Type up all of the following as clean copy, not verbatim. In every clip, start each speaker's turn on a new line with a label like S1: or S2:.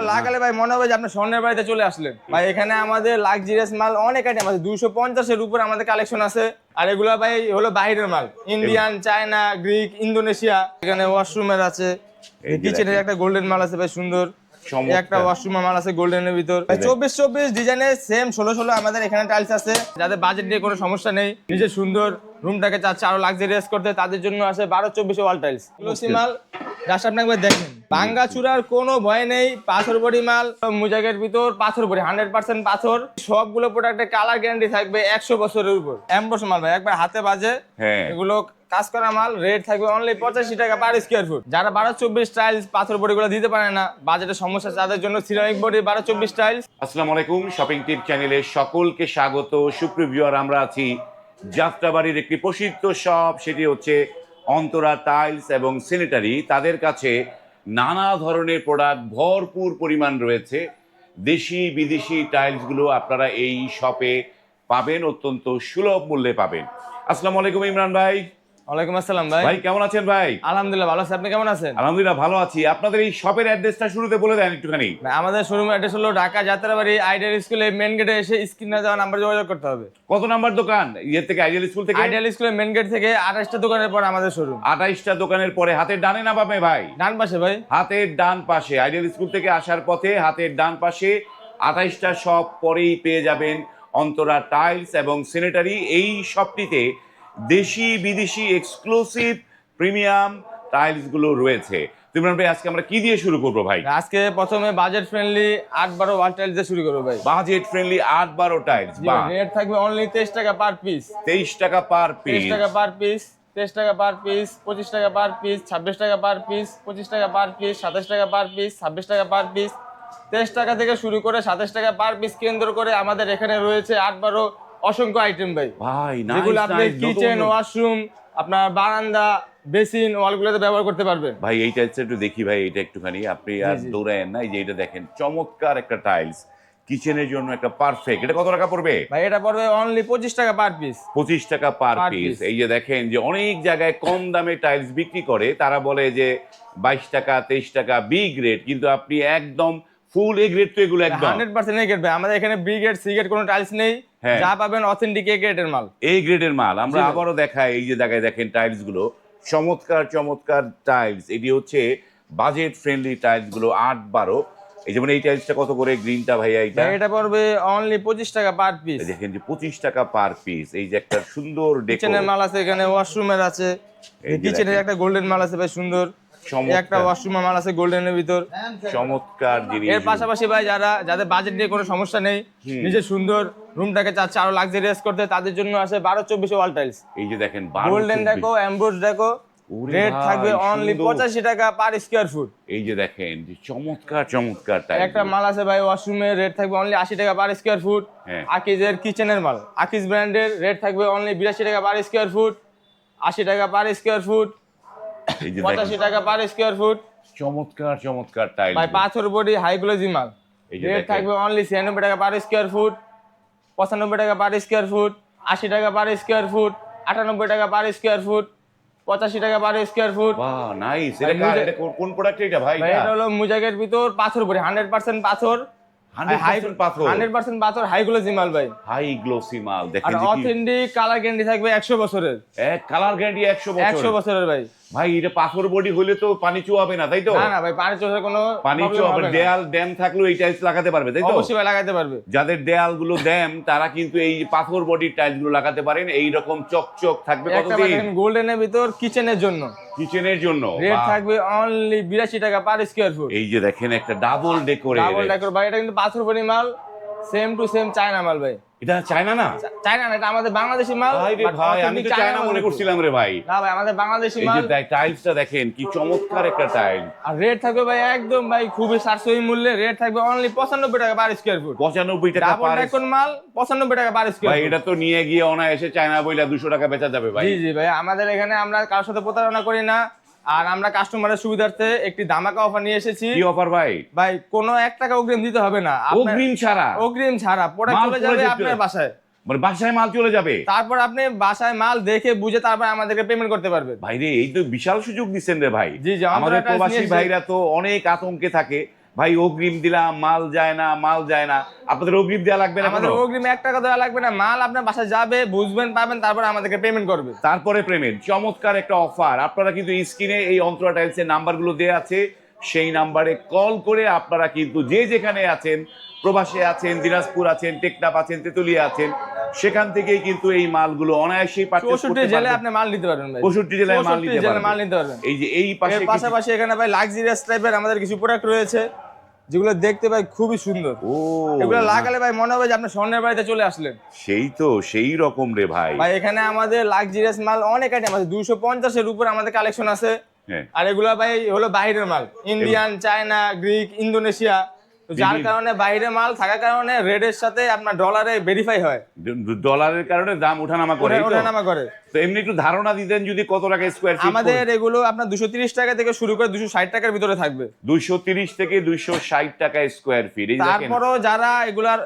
S1: লাগালে ভাই মনে হবে যে আপনি স্বর্ণের বাড়িতে চলে আসলেন ভাই। এখানে আমাদের লাক্সারিয়াস মাল অনেক আইটেম আছে, 250-এর উপর আমাদের কালেকশন আছে। আর এগুলো ভাই হলো বাইরের মাল, ইন্ডিয়ান, চায়না, গ্রিক, ইন্দোনেশিয়া। এখানে ওয়াশরুমের আছে, কিচেনের একটা গোল্ডেন মাল আছে ভাই, সুন্দর একটা ওয়াশরুম মাল আছে গোল্ডেনের ভিতর। 24-24 ডিজাইনের সেম 16-16 আমাদের এখানে টাইলস আছে। যাদের বাজেট নিয়ে কোনো সমস্যা নেই, নিজে সুন্দর রুমটাকে চাচ্ছে আরো লাক্সারিয়াস করতে, তাদের জন্য আছে 12-24 ওয়াল টাইলস গ্লোসি মাল। জাস্ট আপনি একবার দেখেন, ভাঙ্গা চূড়ার কোনো ভয় নেই। পাথর বডি মাল, মুজাকের ভিতর পাথর বডি, 100% পাথর। সবগুলো প্রোডাক্টের কালার গ্যারান্টি থাকবে 100 বছরের উপর। এমবস মাল ভাই, একবার হাতে বাজে। এগুলো কাজ করা মাল, রেট থাকবে অনলি 85 টাকা পার স্কয়ার ফুট। যারা 12-24 টাইলস পাথর বডি গুলো দিতে পারে না, বাজেটের সমস্যা, তাদের জন্য সিরামিক বডি 12-24 টাইলস।
S2: আসসালামু আলাইকুম, শপিং টিপ চ্যানেলে সকলকে স্বাগত। সুপ্রিয় ভিউয়ার, আমরা আছি যাত্রাবাড়ির একটি প্রসিদ্ধ শপ, সেটি হচ্ছে অন্তরা টাইলস এবং স্যানিটারি। তাদের কাছে নানা ধরনের প্রোডাক্ট ভরপুর পরিমাণ রয়েছে। দেশি বিদেশি টাইলসগুলো আপনারা এই শপে পাবেন, অত্যন্ত সুলভ মূল্যে পাবেন। আসসালামু আলাইকুম ইমরান ভাই।
S1: ওয়ালাইকুম আসসালাম ভাই।
S2: ভাই কেমন আছেন ভাই?
S1: আলহামদুলিল্লাহ ভালো আছি, আপনি কেমন আছেন?
S2: আলহামদুলিল্লাহ ভালো আছি। আপনাদের এই শপের অ্যাড্রেসটা শুরুতে বলে দেন একটুখানি।
S1: ভাই আমাদের শোরুমের অ্যাড্রেস হলো ঢাকা যাত্রাবাড়ি আইডিয়াল স্কুলে মেন গেটে এসে স্ক্রিনে দেওয়া নাম্বার যোগাযোগ করতে হবে।
S2: কত নাম্বার দোকান? ইয়ে থেকে আইডিয়াল স্কুল থেকে?
S1: আইডিয়াল স্কুলের মেন গেট থেকে 28টা দোকানের পর আমাদের শোরুম।
S2: 28টা দোকানের পরে হাতের ডানে না বামে ভাই?
S1: ডান পাশে ভাই।
S2: হাতের ডান পাশে, আইডিয়াল স্কুল থেকে আসার পথে হাতের ডান পাশে 28টা শপ পরেই পেয়ে যাবেন অন্তরা টাইলস এবং স্যানিটারি। এই শপটিতে দেশি বিদেশি এক্সক্লুসিভ প্রিমিয়াম টাইলসগুলো রয়েছে। ইমরান ভাই, আজকে আমরা কি দিয়ে শুরু করবো ভাই?
S1: আজকে প্রথমে বাজেট ফ্রেন্ডলি 8-12 ওয়াল টাইলস দিয়ে শুরু করবো ভাই।
S2: বাজেট ফ্রেন্ডলি 8-12 টাইলস, বাহ।
S1: রেট থাকবে অনলি 23 টাকা পার পিস।
S2: 23 টাকা পার
S1: 23
S2: পিস।
S1: টাকা পার পিস, 23 টাকা পার পিস, 25 টাকা পার পিস, 26 টাকা পার পিস, 25 টাকা পার পিস, 27 টাকা পার পিস, 26 টাকা পার পিস। 23 টাকা থেকে শুরু করে 27 টাকা পার পিস কেন্দ্র করে আমাদের এখানে রয়েছে 8-12 অসংখ্য আইটেম ভাই।
S2: ভাই
S1: যেগুলো আপনি কিচেন, ওয়াশরুম, আপনার বারান্দা, বেসিন, ওয়ালগুলোতে ব্যবহার করতে পারবেন।
S2: ভাই এই টাইলসটা একটু দেখি ভাই, এটা একটুখানি আপনি আর দৌড়ায়েন না। এই যে এটা দেখেন, চমৎকার একটা টাইলস, কিচেনের জন্য একটা পারফেক্ট। এটা কত টাকা পড়বে
S1: ভাই? এটা পড়বে অনলি 25 টাকা পার পিস।
S2: 25 টাকা পার
S1: Per
S2: পিস।
S1: piece।
S2: এই যে দেখেন, যে অনেক জায়গায় কম দামে টাইলস বিক্রি করে, তারা বলে যে 22 টাকা 23 টাকা বি গ্রেড, কিন্তু আপনি একদম ফুল এ গ্রেড। তো এগুলো একদম
S1: 100% এ গ্রেড ভাই। আমাদের এখানে বি গ্রেড, সি গ্রেড কোনো টাইলস নেই।
S2: হ্যাঁ।
S1: যা পাবেন অথেন্টিক এ গ্রেডের মাল,
S2: এই গ্রেডের মাল। আমরা
S1: জি ভাই।
S2: আবারও দেখাই, এই যে জায়গায় দেখেন টাইলস গুলো, চমৎকার চমৎকার টাইলস। এটি হচ্ছে বাজেট ফ্রেন্ডলি টাইলস গুলো 8-12। এই যেমন এই টাইলসটা কত করে গ্রিনটা ভাইয়া?
S1: ভাই এটা পড়বে অনলি 25 টাকা পার পিস।
S2: দেখেন যে 25 টাকা পার পিস। এই যে একটা সুন্দর
S1: কিচেনের মাল আছে, এখানে ওয়াশরুমের আছে, কিচেনের একটা গোল্ডেন মাল আছে ভাই, সুন্দর একটা ওয়াশরুম মাল আছে গোল্ডেনের ভিতর।
S2: চমৎকার জিনিস।
S1: এর পাশাপাশি ভাই যাদের বাজেট নিয়ে কোনো সমস্যা নেই, নিজে সুন্দর রুমটাকে চাচ্ছে আরো লাক্সারিয়াস করতে, তাদের জন্য আছে 12-24 ওয়াল টাইলস।
S2: এই যে দেখেন
S1: গোল্ডেন ডেকো, এমব্রোস ডেকো। রেট থাকবে অনলি 85 টাকা পার স্কয়ার ফুট।
S2: এই যে দেখেন যে চমৎকার চমৎকার টাইলস।
S1: একটা মাল আছে ভাই ওয়াশরুমের, রেট থাকবে অনলি 80 টাকা পার স্কয়ার ফুট। আকিজের কিচেনের মাল, আকিজ ব্র্যান্ডের, রেট থাকবে অনলি 82 টাকা পার স্কয়ার ফুট, 80 টাকা পার স্কয়ার ফুট, 85 টাকা পার স্কয়ার ফুট।
S2: চমৎকার চমৎকার টাইলস
S1: ভাই পাথর বডি হাই গ্লোসি মাল, রেট থাকবে অনলি 96 টাকা পার স্কয়ার ফুট, 95 টাকা পার স্কয়ার ফুট, 80 টাকা পার স্কয়ার ফুট, 98 টাকা পার স্কয়ার ফুট, 85 টাকা পার স্কয়ার ফুট।
S2: বাহ, নাইস। এটা কোন প্রোডাক্ট এটা ভাই?
S1: এটা হলো মুজাকের ভিতর পাথর বডি, 100% পাথর,
S2: 100% পাথর,
S1: 100% পাথর, হাই গ্লোসি মাল ভাই।
S2: হাই গ্লোসি মাল।
S1: আর
S2: দেখেন যে
S1: অথেন্টিক কালার গ্যারান্টি থাকবে 100 বছরের।
S2: এক কালার গ্যারান্টি 100
S1: 100
S2: বছর।
S1: বছরের ভাই।
S2: ভাই এটা পাথর বডি হলে তো পানি চুয়াবে না, তাই তো?
S1: না না ভাই, পানি চোষার কোনো
S2: পানি
S1: problem
S2: চুয়াবে।
S1: হবে না।
S2: দেয়াল ড্যাম থাকলেও এই টাইলস লাগাতে পারবে, তাই তো?
S1: অবশ্যই ভাই লাগাতে পারবে।
S2: যাদের দেয়াল গুলো ড্যাম, তারা কিন্তু এই পাথর বডির টাইলস গুলো লাগাতে পারেন। এই রকম চকচক থাকবে।
S1: একটা
S2: কতদিন?
S1: দেখেন গোল্ডেনের ভিতর কিচেনের জন্য,
S2: কিচেনের জন্য
S1: রেট থাকবে অনলি 82 টাকা পার স্কয়ার ফুট।
S2: এই যে দেখেন একটা ডাবল ডেকোরে।
S1: ডাবল ডেকোর ভাই, এটা কিন্তু পাথর বডি মাল, সেম টু সেম চায়না মাল ভাই।
S2: এটা চায়না না?
S1: চায়না না, এটা আমাদের বাংলাদেশি মাল।
S2: ভাই রে ভাই, আমি তো চায়না মনে করছিলাম রে ভাই।
S1: না ভাই, আমাদের বাংলাদেশি
S2: এই
S1: মাল।
S2: যে টাইলসটা দেখেন কি চমৎকার একটা টাইল।
S1: আর রেট থাকবে ভাই একদম ভাই খুবই সাশ্রয়ী মূল্যে, রেট থাকবে অনলি 95 টাকা পার স্কয়ার ফুট।
S2: 95 টাকা
S1: ডাবল
S2: পার।
S1: ডেকোর মাল 95 টাকা পার স্কয়ার
S2: ভাই
S1: ফুট।
S2: এটা তো নিয়ে গিয়ে অনায়াসে চায়না বইলা 200 টাকা বেচা যাবে ভাই।
S1: জি জি ভাই, আমাদের এখানে আমরা কারোর সাথে প্রতারণা করি না। আর আমরা কাস্টমারের সুবিধার্থে একটি ধামাকা অফার নিয়ে এসেছি।
S2: কি অফার ভাই?
S1: ভাই কোনো 1 টাকা অগ্রিম দিতে হবে না।
S2: অগ্রিম ছাড়া?
S1: অগ্রিম ছাড়া প্রোডাক্ট
S2: মাল
S1: চলে
S2: চলে
S1: যাবে
S2: যেতে-
S1: আপনার বাসায়।
S2: মানে বাসায় মাল চলে যাবে?
S1: তারপর আপনি বাসায় মাল দেখে বুঝে তারপর আমাদেরকে পেমেন্ট করতে পারবেন।
S2: ভাই রে, এই তো বিশাল সুযোগ দিচ্ছেন রে ভাই।
S1: জি জি,
S2: আমাদের
S1: আমরা
S2: প্রবাসী
S1: নিয়ে এসেছি।
S2: ভাইরা তো অনেক আতঙ্কে থাকে ভাই অগ্রিম দিলাম মাল যায় না, মাল যায় না, আপনাদের অগ্রিম দেওয়া লাগবে না?
S1: আমাদের অগ্রিম 1 টাকা দেওয়া লাগবে না, মাল আপনার বাসায় যাবে, বুঝবেন, পাবেন, তারপর আমাদেরকে পেমেন্ট করবে।
S2: তারপরে পেমেন্ট। চমৎকার একটা অফার। আপনারা কিন্তু স্ক্রিনে এই অন্তরা টাইলসের নাম্বারগুলো দেওয়া আছে, সেই নাম্বারে কল করে আপনারা কিন্তু যে যেখানে আছেন, প্রবাসে আছেন, দিনাজপুর আছেন, টেকনাফ আছেন, তেতুলিয়া আছেন, সেখান থেকেই কিন্তু এই মালগুলো অনায়াসেই পারচেজ
S1: 64
S2: করতে
S1: জেলায়
S2: পারবেন।
S1: আপনি মাল নিতে পারবেন ভাই,
S2: 65 জেলায় মাল
S1: 64
S2: নিতে
S1: জেলায় মাল
S2: পারবেন।
S1: নিতে পারবেন।
S2: এই যে এই পাশে
S1: এর পাশাপাশি এখানে ভাই লাক্সারিয়াস টাইপের আমাদের কিছু প্রোডাক্ট রয়েছে, যেগুলো দেখতে ভাই খুবই সুন্দর।
S2: ও
S1: এগুলো লাগালে ভাই মনে হবে যে আপনি স্বর্ণের বাড়িতে চলে আসলেন।
S2: সেই তো সেই রকম রে ভাই।
S1: ভাই এখানে আমাদের লাক্সারিয়াস মাল অনেক আইটেম আছে, 250 এর উপর আমাদের কালেকশন আছে।
S2: হ্যাঁ।
S1: আর এগুলো ভাই হলো বাইরের মাল, ইন্ডিয়ান, চায়না, গ্রিক, ইন্দোনেশিয়া। তো যার কারণে বাইরের মাল থাকার কারণে রেটের সাথে আপনার ডলারে ভেরিফাই হয়,
S2: ডলারের কারণে দাম ওঠানামা করে।
S1: ওঠানামা করে।
S2: তো এমনি একটু ধারণা দিতেন যদি কত টাকা স্কয়ার ফিট?
S1: আমাদের এগুলো আপনার 230 টাকা থেকে শুরু করে 260 টাকার ভিতরে থাকবে।
S2: 230 থেকে 260 টাকা স্কয়ার ফিট। এই দেখেন,
S1: তারপরও যারা এগুলার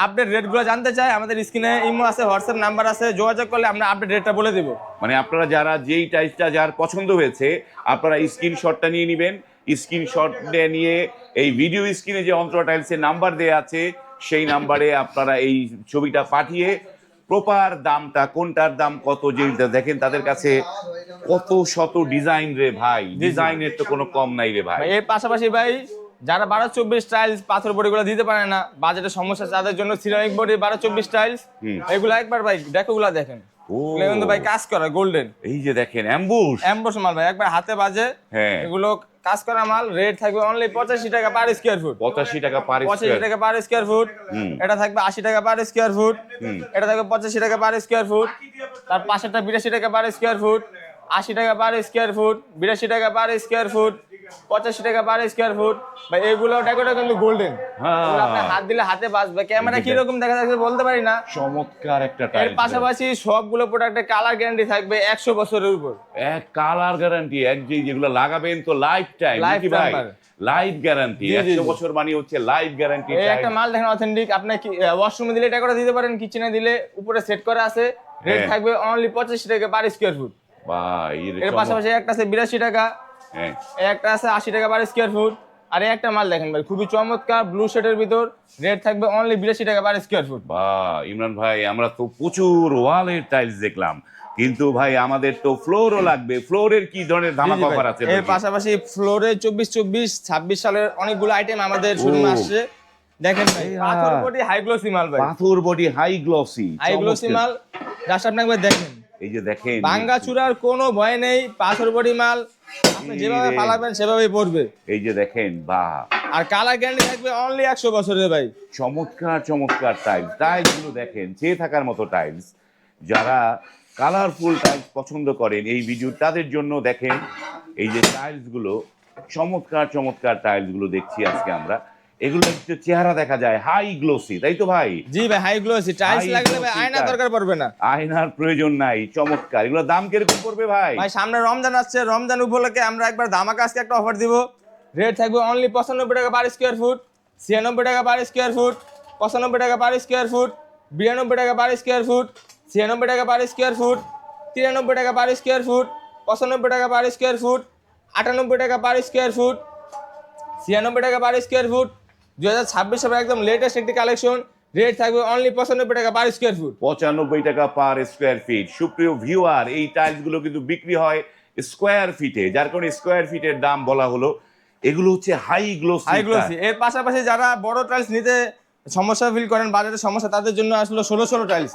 S1: আপডেট রেট গুলো জানতে চায়, আমাদের স্ক্রিনে ইমো আছে, হোয়াটসঅ্যাপ নাম্বার আছে, যোগাযোগ করলে আমরা আপডেট রেটটা বলে দিব।
S2: মানে আপনারা যারা যেই টাইলসটা যার পছন্দ হয়েছে, আপনারা স্ক্রিনশটটা নিয়ে নেবেন। স্ক্রিনশট নিয়ে এই ভিডিও স্ক্রিনে যে অন্তরা টাইলসের নাম্বার দেয়া আছে, সেই নাম্বারে আপনারা এই ছবিটা পাঠিয়ে প্রপার দামটা, কোনটার দাম কত, যেটা দেখেন তাদের কাছে কত শত ডিজাইন রে ভাই, ডিজাইনের তো কোনো কম নাই রে ভাই।
S1: এর পাশাপাশি ভাই যারা 12-24 টাইলস পাথর বডি গুলো দিতে পারে না, বাজেটের সমস্যা, তাদের জন্য সিরামিক বডি 12-24 টাইলস, এগুলো একবার ভাই দেখো, গুলা দেখেন, এগুলো কিন্তু ভাই কাজ করা গোল্ডেন।
S2: এই যে দেখেন অ্যাম্বুশ
S1: মাল ভাই, একবার হাতে বাজে।
S2: হ্যাঁ,
S1: এগুলো কাজ করা মাল, রেট থাকবে অনলি 85 টাকা পার স্কয়ার ফুট।
S2: 85 টাকা পার
S1: 85 টাকা পার স্কয়ার ফুট। এটা থাকবে 80 টাকা পার স্কয়ার ফুট। এটা থাকবে 85 টাকা পার স্কয়ার ফুট। তার পাশেরটা 82 টাকা পার স্কয়ার ফুট, 80 টাকা পার স্কয়ার ফুট, 82 টাকা পার স্কয়ার ফুট, 85 টাকা পার স্কয়ার ফুট। ভাই এগুলো ডেকোরেট কিন্তু গোল্ডেন, আপনি হাত দিলে হাতে বাজবে। ক্যামেরা কি রকম দেখা যাচ্ছে বলতে পারি না।
S2: চমৎকার একটা
S1: এর
S2: টাইলস।
S1: পাশাপাশি সবগুলো প্রোডাক্টে কালার গ্যারান্টি থাকবে 100 বছরের উপর।
S2: এক কালার গ্যারান্টি, এক যেগুলো লাগাবেন তো লাইফ টাইম নাকি ভাই? লাইফ গ্যারান্টি 100 বছর মানে হচ্ছে লাইফ গ্যারান্টি।
S1: এই একটা মাল দেখেন অথেন্টিক, আপনি ওয়াশরুমে দিলে এটা করে দিতে পারেন, কিচেনে দিলে উপরে সেট করা আছে, রেট থাকবে অনলি 85 টাকা পার স্কয়ার ফুট।
S2: ভাই
S1: এর পাশাপাশি একটা আছে 82 টাকা,
S2: হ্যাঁ,
S1: একটা আছে 80 টাকা পার স্কয়ার ফুট। আর এই একটা মাল দেখেন ভাই, খুবই চমৎকার ব্লু শেডের ভিতর, রেট থাকবে অনলি 82 টাকা পার স্কয়ার ফুট।
S2: বাহ ইমরান ভাই, আমরা তো প্রচুর ওয়ালের টাইলস দেখলাম, কিন্তু ভাই আমাদের তো ফ্লোরও লাগবে। ফ্লোরের কি ধরনের ধামাকা অফার আছে?
S1: এর পাশাপাশি ফ্লোরে 24-26 সালের অনেকগুলো আইটেম আমাদের শোরুমে আসছে। দেখেন ভাই, পাথর বডি হাই গ্লোসি মাল ভাই,
S2: পাথর body high glossy,
S1: high glossy মাল, জাস্ট আপনি একবার দেখেন।
S2: এই যে দেখেন,
S1: ভাঙ্গা চূড়ার কোনো ভয় নেই, পাথর বডি মাল, আপনি যেভাবে পালাবেন সেভাবেই পড়বে।
S2: এই যে দেখেন, বাহ।
S1: আর কালার গ্যারান্টি থাকবে অনলি 100 বছরের ভাই।
S2: চমৎকার চমৎকার টাইলস, টাইলসগুলো দেখেন, চেয়ে থাকার মতো টাইলস। যারা কালারফুল টাইলস পছন্দ করেন এই ভিডিও, তাদের জন্য দেখেন এই যে টাইলসগুলো, চমৎকার চমৎকার টাইলসগুলো দেখছি আজকে আমরা। এগুলো একটু চেহারা দেখা যায় হাই গ্লোসি, তাই তো ভাই?
S1: জি ভাই, হাই গ্লোসি টাইলস লাগলে ভাই আয়না দরকার পড়বে না,
S2: আয়নার প্রয়োজন নাই। চমৎকার। এগুলো দাম কিরকম পড়বে ভাই?
S1: ভাই সামনে রমজান আসছে, রমজান উপলক্ষে আমরা একবার ধামাকা আজকে একটা অফার দিব। রেট থাকবে অনলি 95 টাকা পার স্কয়ার ফুট, 96 টাকা পার স্কয়ার ফুট, 95 টাকা পার স্কয়ার ফুট, 92 টাকা পার স্কয়ার ফুট, 96 টাকা পার স্কয়ার ফুট, 93 টাকা পার স্কয়ার ফুট, 95 টাকা পার স্কয়ার ফুট, 98 টাকা পার স্কয়ার ফুট, 96 টাকা পার স্কয়ার ফুট। 2026 সালে একদম লেটেস্ট একটি কালেকশন, রেট থাকবে অনলি 95 টাকা পার স্কয়ার ফুট।
S2: 95 টাকা পার স্কোয়ার ফিট। সুপ্রিয় ভিউয়ার, এই টাইলসগুলো কিন্তু বিক্রি হয় স্কোয়ার ফিটে, যার কারণে স্কোয়ার ফিটের দাম বলা হলো। এগুলো হচ্ছে হাই গ্লোসি।
S1: High glossy. এর পাশাপাশি যারা বড় টাইলস নিতে সমস্যা ফিল করেন, বাজেটের সমস্যা, তাদের জন্য আসলে 16 টাইলস,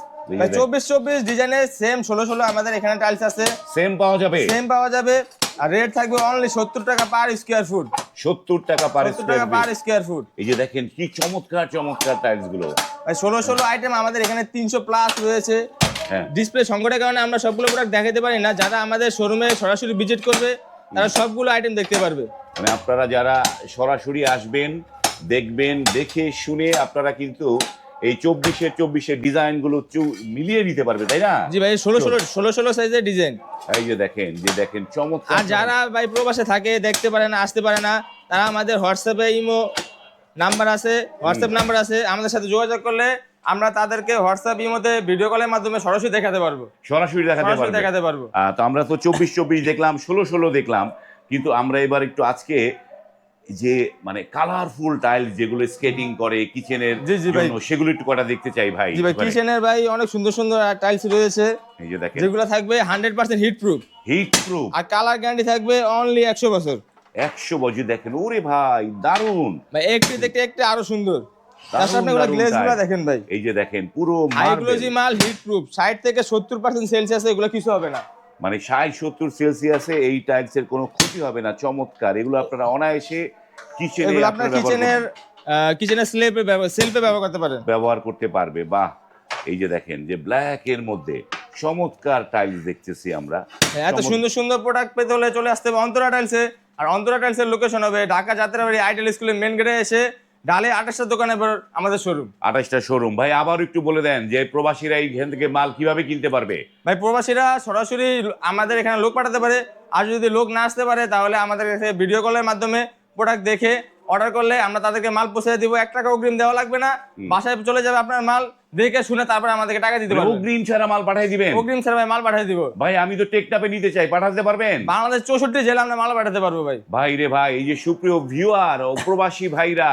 S1: 24 ডিজাইনের সেম 16 আমাদের এখানে টাইলস আছে,
S2: সেম পাওয়া যাবে,
S1: সেম পাওয়া যাবে। আর রেট থাকবে অনলি 70 টাকা পার স্কয়ার ফুট,
S2: 70 টাকা পার
S1: 70 টাকা পার স্কয়ার ফুট।
S2: এই যে দেখেন কি চমৎকার চমৎকার টাইলস গুলো
S1: ভাই 16 আইটেম আমাদের এখানে 300 প্লাস রয়েছে।
S2: হ্যাঁ,
S1: ডিসপ্লে সংকটের কারণে আমরা সবগুলো প্রোডাক্ট দেখাতে পারি না, যারা আমাদের শোরুমে সরাসরি ভিজিট করবে তারা সবগুলো আইটেম দেখতে পারবে।
S2: মানে আপনারা যারা সরাসরি আসবেন, দেখবেন, দেখে শুনে আপনারা কিন্তু এই 24-এর ডিজাইন গুলো মিলিয়ে নিতে পারবে, তাই না?
S1: জি ভাই, 16 সাইজের ডিজাইন।
S2: এই যে দেখেন চমৎকার।
S1: আর যারা ভাই প্রবাসে থাকে, দেখতে পারে না, আসতে পারে না, তারা আমাদের হোয়াটসঅ্যাপে ইমো নাম্বার আছে, হোয়াটসঅ্যাপ নাম্বার আছে, আমাদের সাথে যোগাযোগ করলে আমরা তাদেরকে হোয়াটসঅ্যাপ ইমোতে ভিডিও কলের মাধ্যমে সরাসরি দেখাতে পারবো,
S2: সরাসরি দেখাতে পারবো। তো আমরা তো 24 দেখলাম, 16 দেখলাম, কিন্তু আমরা এবার একটু আজকে যে মানে কালারফুল টাইলস যেগুলো স্কেটিং করে কিচেনের
S1: জি, জি ভাই।
S2: জন্য, সেগুলো একটু কটা দেখতে চাই ভাই।
S1: জি ভাই, কিচেনের ভাই অনেক সুন্দর সুন্দর টাইলস রয়েছে,
S2: এই যে দেখেন,
S1: যেগুলো থাকবে 100% হিট প্রুফ,
S2: হিট প্রুফ,
S1: আর কালার গ্যারান্টি থাকবে অনলি 100 বছর।
S2: 100 বছর। দেখেন ওরে ভাই, দারুন
S1: ভাই একটু দেখতে একটু আরো সুন্দর।
S2: দারুন
S1: আপনি
S2: দারুন
S1: গ্লেজ গুলো
S2: টাইল।
S1: দেখেন ভাই,
S2: এই যে দেখেন পুরো
S1: হাই
S2: মার্বেল,
S1: গ্লোজি মাল, হিট প্রুফ, 60 থেকে 70% সেলসিয়াসে এগুলো কিছু হবে না।
S2: মানে 60-70 সেলসিয়াসে এই টাইলসের কোনো ক্ষতি হবে না। চমৎকার, এগুলো আপনারা অনায়াসে কিচেনে
S1: এগুলো
S2: আপনারা
S1: আপনার কিচেনের সেলফে ব্যবহার করতে পারেন।
S2: ব্যবহার করতে পারবে। বাহ, এই যে দেখেন যে ব্ল্যাক এর মধ্যে চমৎকার টাইলস দেখতেছি আমরা।
S1: এত সুন্দর সুন্দর প্রোডাক্ট পেতে হলে চলে আসতে হবে অন্তরা টাইলসে। আর অন্তরা টাইলসের লোকেশন হবে ঢাকা যাত্রাবাড়ি আইডিয়াল স্কুলের মেন গেটে এসে ডালে 28টা দোকানের পর আমাদের শোরুম।
S2: 28টা শোরুম। ভাই আবার একটু বলে দেন যে প্রবাসীরা এইখান থেকে মাল কিভাবে কিনতে পারবে?
S1: ভাই প্রবাসীরা সরাসরি আমাদের এখানে লোক পাঠাতে পারে, আর যদি লোক না আসতে পারে তাহলে আমাদের কাছে ভিডিও কলের মাধ্যমে প্রোডাক্ট দেখে অর্ডার করলে আমরা তাদেরকে মাল পৌঁছে দিব। 1 টাকা অগ্রিম দেওয়া লাগবে না, বাসায় চলে যাবে আপনার মাল, দেখে শুনে তারপরে আমাদেরকে টাকা দিতে পারবেন।
S2: অগ্রিম ছাড়া মাল পাঠিয়ে দিবেন?
S1: অগ্রিম ছাড়া ভাই মাল পাঠিয়ে দিব।
S2: ভাই আমি তো টেকটাপে নিতে চাই, পাঠাতে পারবেন?
S1: বাংলাদেশ 64 জেলা আমরা মাল পাঠাতে পারবো ভাই।
S2: ভাই রে ভাই, এই যে সুপ্রিয় ভিউয়ার ও প্রবাসী ভাইরা,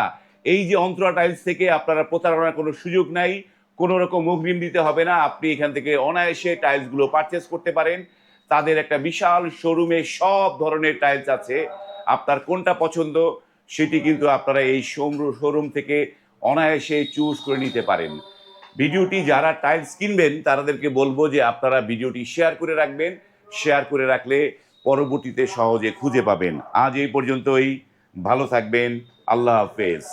S2: এই যে অন্তরা টাইলস থেকে আপনারা প্রতারণার কোনো সুযোগ নাই, কোনো রকম অগ্রিম দিতে হবে না। আপনি এখান থেকে অনায়াসে টাইলস গুলো পারচেস করতে পারেন। তাদের একটা বিশাল শোরুমে সব ধরনের টাইলস আছে। আপনার কোনটা পছন্দ সেটি কিন্তু আপনারা এই শোরুম থেকে অনায়াসে চুজ করে নিতে পারেন। ভিডিওটি যারা টাইলস কিনবেন তাদেরকে বলবো যে আপনারা ভিডিওটি শেয়ার করে রাখবেন। শেয়ার করে রাখলে পরবর্তীতে সহজে খুঁজে পাবেন। আজ এই পর্যন্তই, ভালো থাকবেন, আল্লাহ হাফেজ।